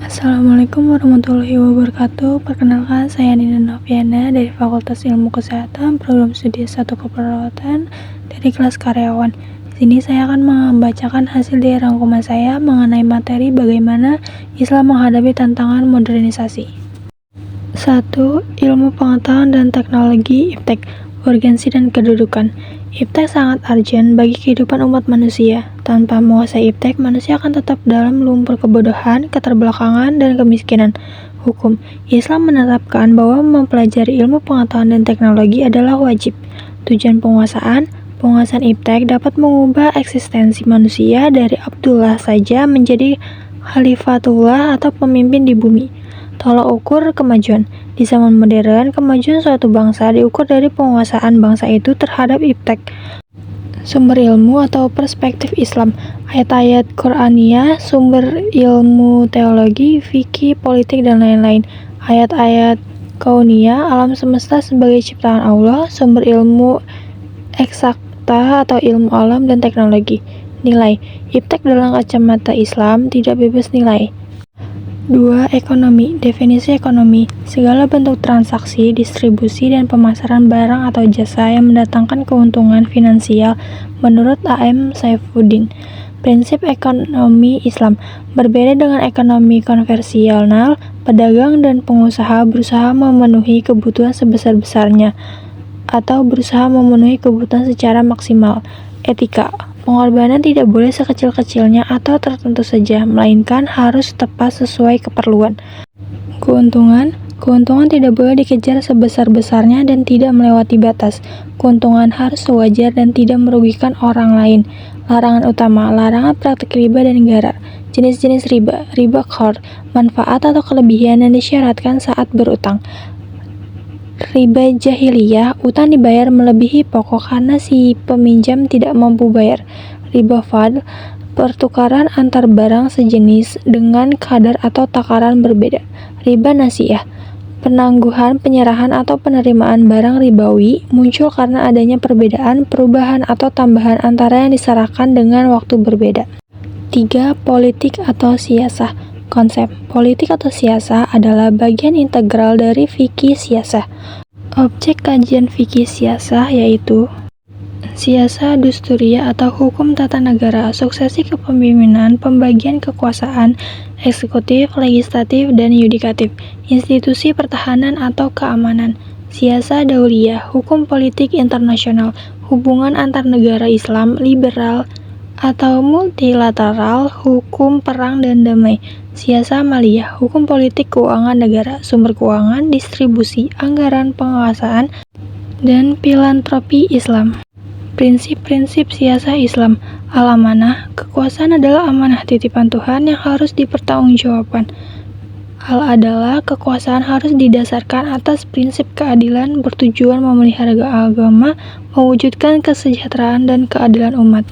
Assalamualaikum warahmatullahi wabarakatuh. Perkenalkan, saya Nina Noviana dari Fakultas Ilmu Kesehatan, Program Studi S1 Keperawatan dari kelas karyawan. Di sini saya akan membacakan hasil dari rangkuman saya mengenai materi bagaimana Islam menghadapi tantangan modernisasi. 1. Ilmu pengetahuan dan teknologi IPTEK, urgensi dan kedudukan. IPTEK sangat urgent bagi kehidupan umat manusia. Tanpa menguasai IPTEK, manusia akan tetap dalam lumpur kebodohan, keterbelakangan, dan kemiskinan. Hukum Islam menetapkan bahwa mempelajari ilmu pengetahuan dan teknologi adalah wajib. Tujuan penguasaan IPTEK dapat mengubah eksistensi manusia dari Abdullah saja menjadi Khalifatullah atau pemimpin di bumi. Tolak ukur kemajuan. Di zaman modern, kemajuan suatu bangsa diukur dari penguasaan bangsa itu terhadap IPTEK. Sumber ilmu atau perspektif Islam, ayat-ayat Qur'aniyah, sumber ilmu teologi, fikih, politik, dan lain-lain. Ayat-ayat kauniyah, alam semesta sebagai ciptaan Allah, sumber ilmu eksakta atau ilmu alam dan teknologi. Nilai IPTEK dalam kacamata Islam tidak bebas nilai. 2. Ekonomi. Definisi ekonomi, segala bentuk transaksi, distribusi, dan pemasaran barang atau jasa yang mendatangkan keuntungan finansial menurut A.M. Saifuddin. Prinsip ekonomi Islam berbeda dengan ekonomi konvensional. Pedagang dan pengusaha berusaha memenuhi kebutuhan sebesar-besarnya atau berusaha memenuhi kebutuhan secara maksimal. Etika, pengorbanan tidak boleh sekecil-kecilnya atau tertentu saja, melainkan harus tepat sesuai keperluan. Keuntungan tidak boleh dikejar sebesar-besarnya dan tidak melewati batas. Keuntungan harus sewajar dan tidak merugikan orang lain. Larangan utama, larangan praktik riba dan garar. Jenis-jenis riba qard, manfaat atau kelebihan yang disyaratkan saat berutang. Riba jahiliyah, utang dibayar melebihi pokok karena si peminjam tidak mampu bayar. Riba fadl, pertukaran antar barang sejenis dengan kadar atau takaran berbeda. Riba nasiyah, penangguhan, penyerahan atau penerimaan barang ribawi muncul karena adanya perbedaan, perubahan atau tambahan antara yang diserahkan dengan waktu berbeda. 3. Politik atau siasah. Konsep politik atau siasah adalah bagian integral dari fikih siasah. Objek kajian fikih siasah yaitu siasah dusturiyah atau hukum tata negara, suksesi kepemimpinan, pembagian kekuasaan, eksekutif, legislatif, dan yudikatif, institusi pertahanan atau keamanan. Siasah dauliyah, hukum politik internasional, hubungan antar negara Islam, liberal, atau multilateral, hukum perang dan damai. Siasah maliyah, hukum politik keuangan negara, sumber keuangan, distribusi, anggaran, penguasaan, dan filantropi Islam. Prinsip-prinsip siasah Islam. Al-amanah, kekuasaan adalah amanah titipan Tuhan yang harus dipertanggungjawabkan. Al-adalah, kekuasaan harus didasarkan atas prinsip keadilan bertujuan memelihara agama, mewujudkan kesejahteraan dan keadilan umat.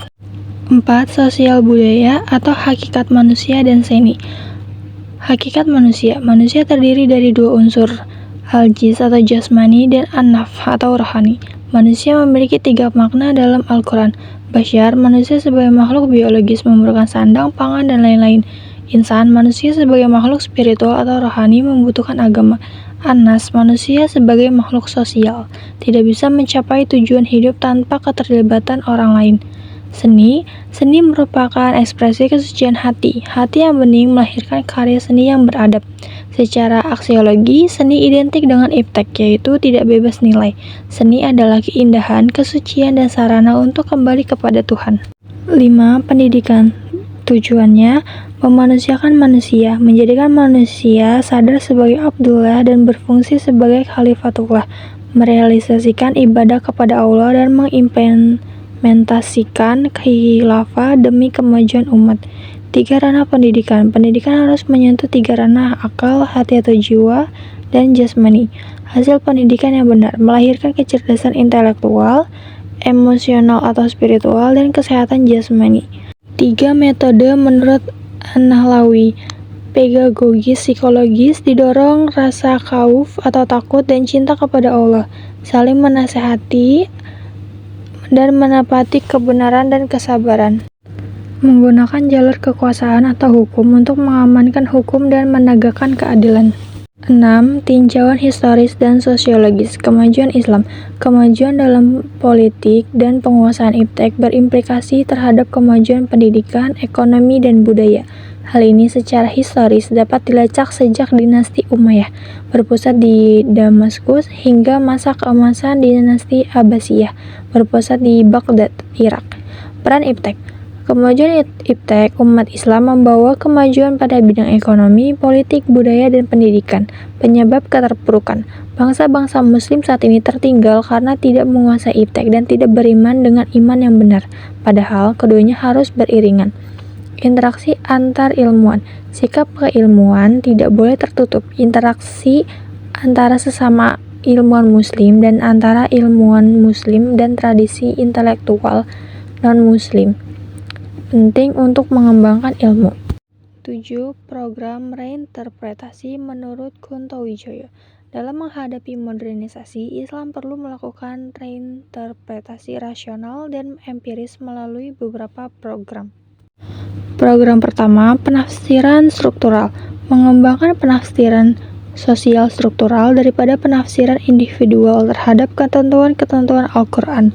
4. Sosial budaya atau hakikat manusia dan seni. Hakikat manusia. Manusia terdiri dari dua unsur, al-jins atau jasmani dan an-nafs atau rohani. Manusia memiliki 3 makna dalam Al-Quran. Basyar, manusia sebagai makhluk biologis memerlukan sandang, pangan, dan lain-lain. Insan, manusia sebagai makhluk spiritual atau rohani membutuhkan agama. An-nas, manusia sebagai makhluk sosial, tidak bisa mencapai tujuan hidup tanpa keterlibatan orang lain. Seni merupakan ekspresi kesucian hati. Hati yang bening melahirkan karya seni yang beradab. Secara aksiologi, seni identik dengan IPTEK, yaitu tidak bebas nilai. Seni adalah keindahan, kesucian, dan sarana untuk kembali kepada Tuhan. 5. Pendidikan. Tujuannya, memanusiakan manusia, menjadikan manusia sadar sebagai Abdullah dan berfungsi sebagai Khalifatullah, merealisasikan ibadah kepada Allah dan mengimplementasikan khilafah demi kemajuan umat. 3. Ranah pendidikan. Pendidikan harus menyentuh 3 ranah, akal, hati atau jiwa, dan jasmani. Hasil pendidikan yang benar melahirkan kecerdasan intelektual, emosional atau spiritual, dan kesehatan jasmani. 3. Metode menurut An-Nahlawi. Pedagogis psikologis, didorong rasa khauf atau takut dan cinta kepada Allah, saling menasehati dan menepati kebenaran dan kesabaran. menggunakan jalur kekuasaan atau hukum untuk mengamankan hukum dan menegakkan keadilan. 6. Tinjauan historis dan sosiologis. Kemajuan Islam. Kemajuan dalam politik dan penguasaan iptek berimplikasi terhadap kemajuan pendidikan, ekonomi, dan budaya. Hal ini secara historis dapat dilacak sejak dinasti Umayyah, berpusat di Damaskus, hingga masa keemasan dinasti Abbasiyah, berpusat di Baghdad, Irak. Peran iptek. Kemajuan iptek umat Islam membawa kemajuan pada bidang ekonomi, politik, budaya, dan pendidikan. Penyebab keterpurukan. Bangsa-bangsa muslim saat ini tertinggal karena tidak menguasai iptek dan tidak beriman dengan iman yang benar. Padahal keduanya harus beriringan. Interaksi antar ilmuwan. Sikap keilmuan tidak boleh tertutup. Interaksi antara sesama ilmuwan muslim dan antara ilmuwan muslim dan tradisi intelektual non-muslim penting untuk mengembangkan ilmu. 7. Program reinterpretasi menurut Kunto Wijoyo. Dalam menghadapi modernisasi, Islam perlu melakukan reinterpretasi rasional dan empiris melalui beberapa program. Program pertama, penafsiran struktural. Mengembangkan penafsiran sosial struktural daripada penafsiran individual terhadap ketentuan-ketentuan Al-Quran.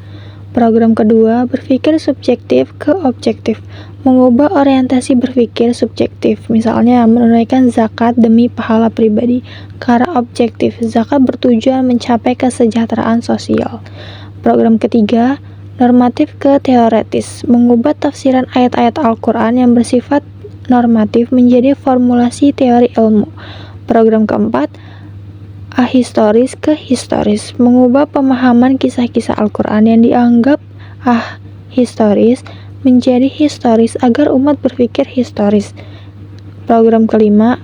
Program kedua, berpikir subjektif ke objektif, mengubah orientasi berpikir subjektif, misalnya menunaikan zakat demi pahala pribadi, ke arah objektif, zakat bertujuan mencapai kesejahteraan sosial. Program ketiga, normatif ke teoretis, mengubah tafsiran ayat-ayat Al-Quran yang bersifat normatif menjadi formulasi teori ilmu. Program keempat, ahistoris ke historis, mengubah pemahaman kisah-kisah Al-Quran yang dianggap ahistoris menjadi historis agar umat berpikir historis. Program kelima,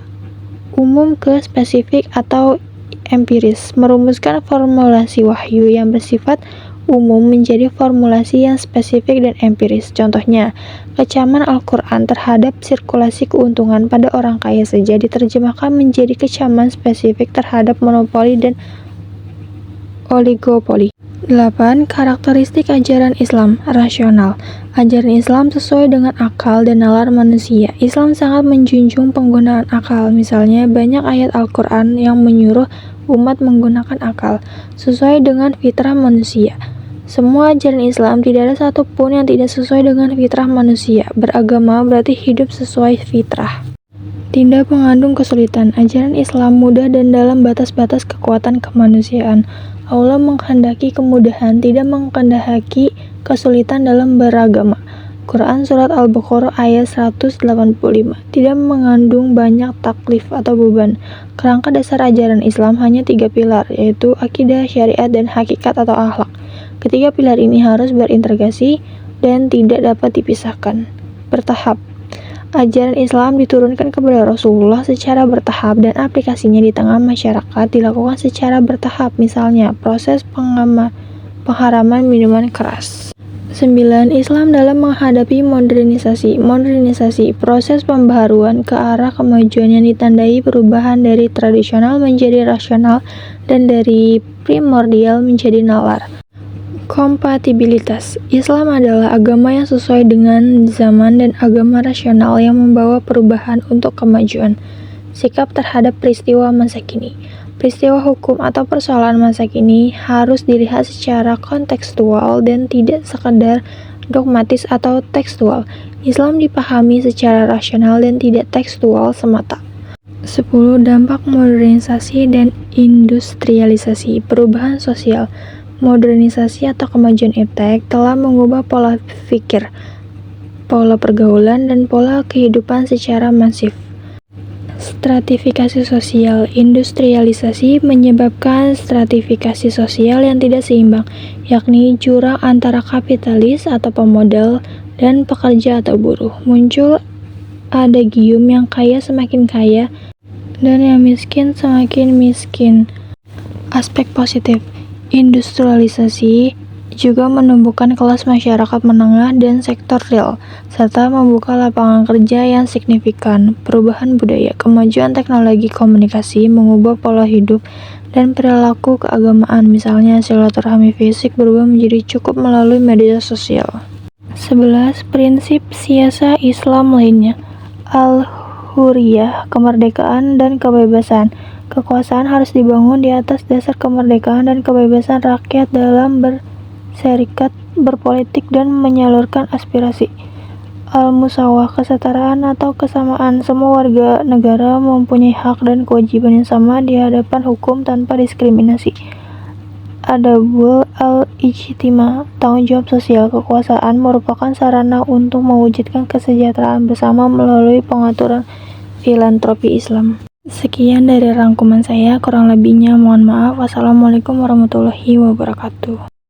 umum ke spesifik atau empiris, merumuskan formulasi wahyu yang bersifat umum menjadi formulasi yang spesifik dan empiris. Contohnya, kecaman Al-Quran terhadap sirkulasi keuntungan pada orang kaya saja diterjemahkan menjadi kecaman spesifik terhadap monopoli dan oligopoli. 8. Karakteristik ajaran Islam rasional. Ajaran Islam sesuai dengan akal dan nalar manusia. Islam sangat menjunjung penggunaan akal. Misalnya, banyak ayat Al-Quran yang menyuruh umat menggunakan akal sesuai dengan fitrah manusia. Semua ajaran Islam tidak ada satupun yang tidak sesuai dengan fitrah manusia. Beragama berarti hidup sesuai fitrah. Tidak mengandung kesulitan. Ajaran Islam mudah dan dalam batas-batas kekuatan kemanusiaan. Allah menghendaki kemudahan, tidak menghendaki kesulitan dalam beragama. Quran Surat Al-Baqarah ayat 185. Tidak mengandung banyak taklif atau beban. Kerangka dasar ajaran Islam hanya 3 pilar, yaitu akidah, syariat, dan hakikat atau akhlak. Ketiga pilar ini harus berintegrasi dan tidak dapat dipisahkan. Bertahap. Ajaran Islam diturunkan kepada Rasulullah secara bertahap dan aplikasinya di tengah masyarakat dilakukan secara bertahap. Misalnya, proses pengharaman minuman keras. 9. Islam dalam menghadapi modernisasi. Modernisasi, proses pembaharuan ke arah kemajuan yang ditandai perubahan dari tradisional menjadi rasional dan dari primordial menjadi nalar. Kompatibilitas. Islam adalah agama yang sesuai dengan zaman dan agama rasional yang membawa perubahan untuk kemajuan. Sikap terhadap peristiwa masa kini. Peristiwa hukum atau persoalan masa kini harus dilihat secara kontekstual dan tidak sekedar dogmatis atau tekstual. Islam dipahami secara rasional dan tidak tekstual semata. 10. Dampak modernisasi dan industrialisasi. Perubahan sosial. Modernisasi atau kemajuan iptek telah mengubah pola pikir, pola pergaulan, dan pola kehidupan secara masif. Stratifikasi sosial. Industrialisasi menyebabkan stratifikasi sosial yang tidak seimbang, yakni jurang antara kapitalis atau pemodal dan pekerja atau buruh. Muncul adagium yang kaya semakin kaya dan yang miskin semakin miskin. Aspek positif. Industrialisasi juga menumbuhkan kelas masyarakat menengah dan sektor real, serta membuka lapangan kerja yang signifikan. Perubahan budaya, kemajuan teknologi komunikasi mengubah pola hidup dan perilaku keagamaan, misalnya silaturahmi fisik berubah menjadi cukup melalui media sosial. 11. Prinsip siasa Islam lainnya. Al-Hurriyah, kemerdekaan dan kebebasan. Kekuasaan harus dibangun di atas dasar kemerdekaan dan kebebasan rakyat dalam berserikat, berpolitik, dan menyalurkan aspirasi. Al-Musawah, kesetaraan atau kesamaan. Semua warga negara mempunyai hak dan kewajiban yang sama di hadapan hukum tanpa diskriminasi. Adabul al-ijtima, tanggung jawab sosial. Kekuasaan merupakan sarana untuk mewujudkan kesejahteraan bersama melalui pengaturan filantropi Islam. Sekian dari rangkuman saya, kurang lebihnya mohon maaf. Wassalamualaikum warahmatullahi wabarakatuh.